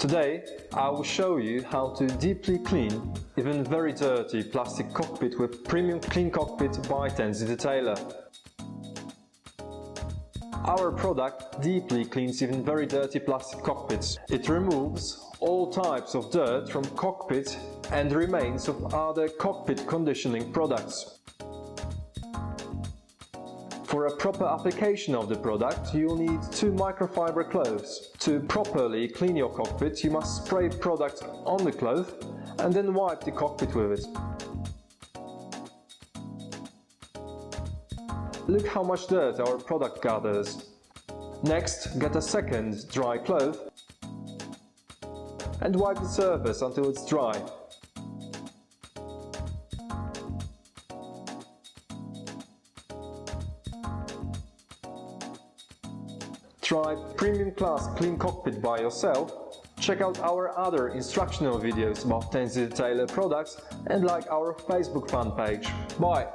Today, I will show you how to deeply clean even very dirty plastic cockpit with Premium Clean Cockpit by TENZI Detailer. Our product deeply cleans even very dirty plastic cockpits. It removes all types of dirt from cockpit and remains of other cockpit conditioning products. For a proper application of the product, you'll need 2 microfiber cloths. To properly clean your cockpit, you must spray product on the cloth and then wipe the cockpit with it. Look how much dirt our product gathers. Next, get a second dry cloth and wipe the surface until it's dry. Try Premium Class Clean Cockpit by yourself, check out our other instructional videos about TENZI Detailer products and like our Facebook fan page. Bye!